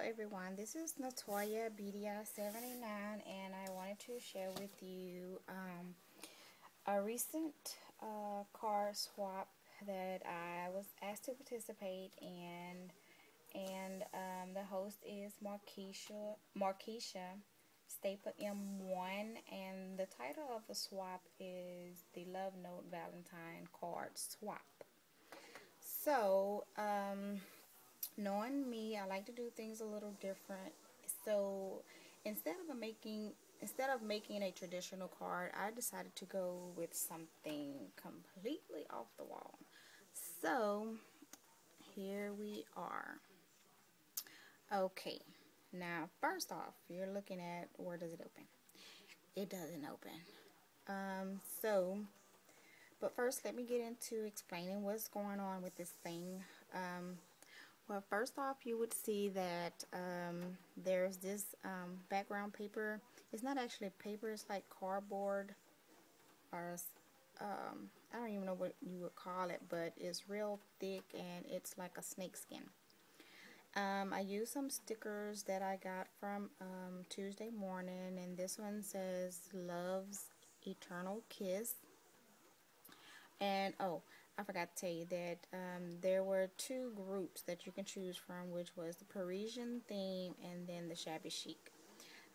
everyone, this is Natoya BDI79 and I wanted to share with you a recent card swap that I was asked to participate in, and the host is Markeisha Staple M1, and the title of the swap is the Love Note Valentine card swap. So knowing me, I like to do things a little different. So instead of making a traditional card, I decided to go with something completely off the wall. So here we are. Okay, now first off, you're looking at, where does it open? It doesn't open. But first let me get into explaining what's going on with this thing. Well, first off, you would see that there's this background paper. It's not actually paper, it's like cardboard, or I don't even know what you would call it, but it's real thick and it's like a snake skin. I used some stickers that I got from Tuesday morning, and this one says Love's Eternal Kiss. And oh, I forgot to tell you that there were two groups that you can choose from, which was the Parisian theme and then the shabby chic.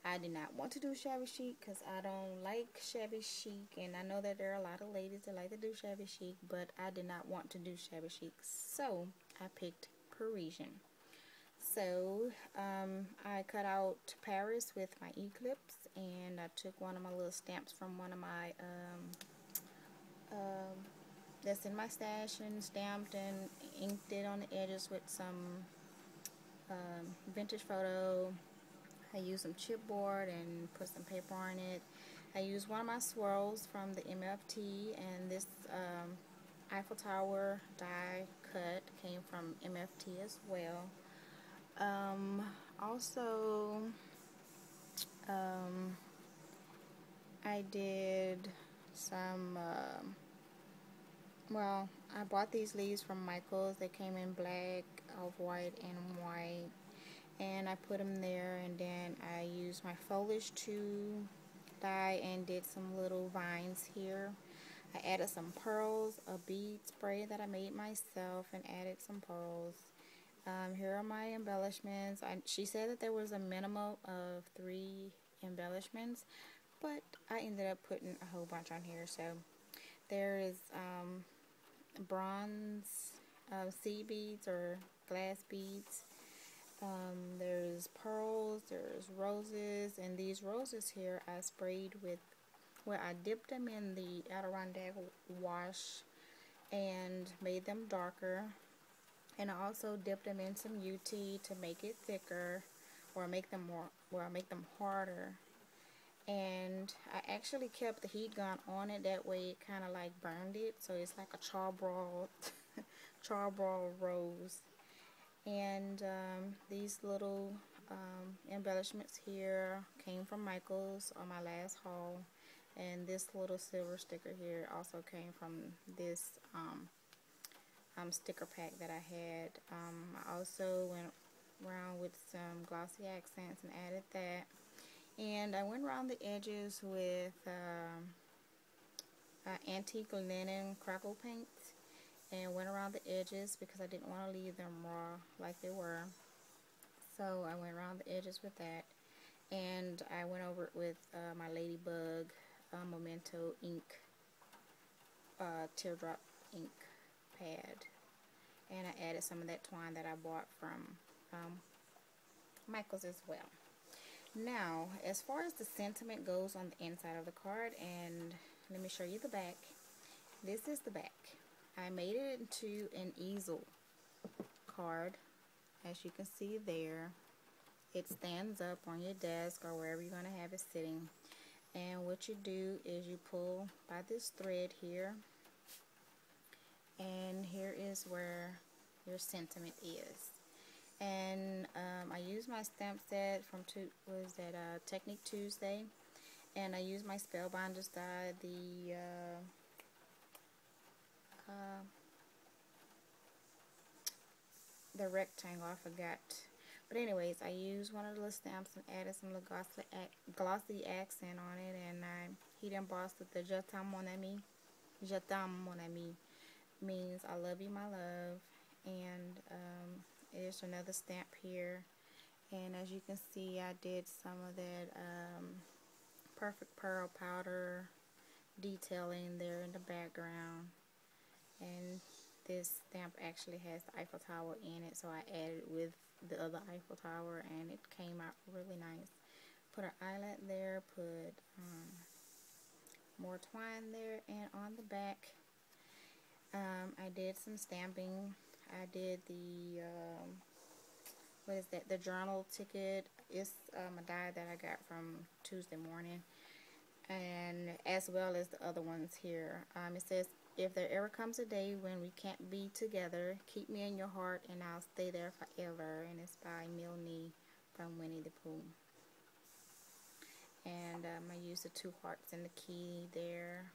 I did not want to do shabby chic because I don't like shabby chic, and I know that there are a lot of ladies that like to do shabby chic, but I did not want to do shabby chic, so I picked Parisian. So I cut out Paris with my e-clips, and I took one of my little stamps from one of my that's in my stash and stamped and inked it on the edges with some vintage photo. I used some chipboard and put some paper on it. I used one of my swirls from the MFT, and this Eiffel Tower die cut came from MFT as well. Also, I did some well, I bought these leaves from Michael's. They came in black, off-white, and white. And I put them there, and then I used my foliage to dye and did some little vines here. I added some pearls, a bead spray that I made myself, and added some pearls. Here are my embellishments. She said that there was a minimum of 3 embellishments, but I ended up putting a whole bunch on here. So there is bronze seed beads or glass beads. There's pearls, there's roses, and these roses here I sprayed with, well, I dipped them in the Adirondack wash and made them darker, and I also dipped them in some UT to make it thicker, or make them harder. And I actually kept the heat gun on it, that way it kind of like burned it, so it's like a charbroiled rose. And these little embellishments here came from Michael's on my last haul, and this little silver sticker here also came from this sticker pack that I had. I also went around with some glossy accents and added that. And I went around the edges with antique linen crackle paint, and went around the edges because I didn't want to leave them raw like they were. So I went around the edges with that, and I went over it with my Ladybug Memento ink, teardrop ink pad, and I added some of that twine that I bought from Michael's as well. Now, as far as the sentiment goes on the inside of the card, and let me show you the back. This is the back. I made it into an easel card, as you can see there. It stands up on your desk or wherever you're going to have it sitting. And what you do is you pull by this thread here, and here is where your sentiment is. And I used my stamp set from Technique Tuesday, and I used my Spellbinders die, the rectangle, I forgot But anyways, I used one of the little stamps and added some little glossy accent on it, and I heat embossed with the Je t'aime mon ami. Je t'aime mon ami means I love you, my love. And there's another stamp here. And as you can see, I did some of that perfect pearl powder detailing there in the background. And this stamp actually has the Eiffel Tower in it, so I added it with the other Eiffel Tower, and it came out really nice. Put an eyelet there, put more twine there, and on the back I did some stamping. I did the what is that, the journal ticket. It's a die that I got from Tuesday morning, and as well as the other ones here. It says, if there ever comes a day when we can't be together, keep me in your heart and I'll stay there forever. And it's by Milne from Winnie the Pooh. And I used the 2 hearts and the key there.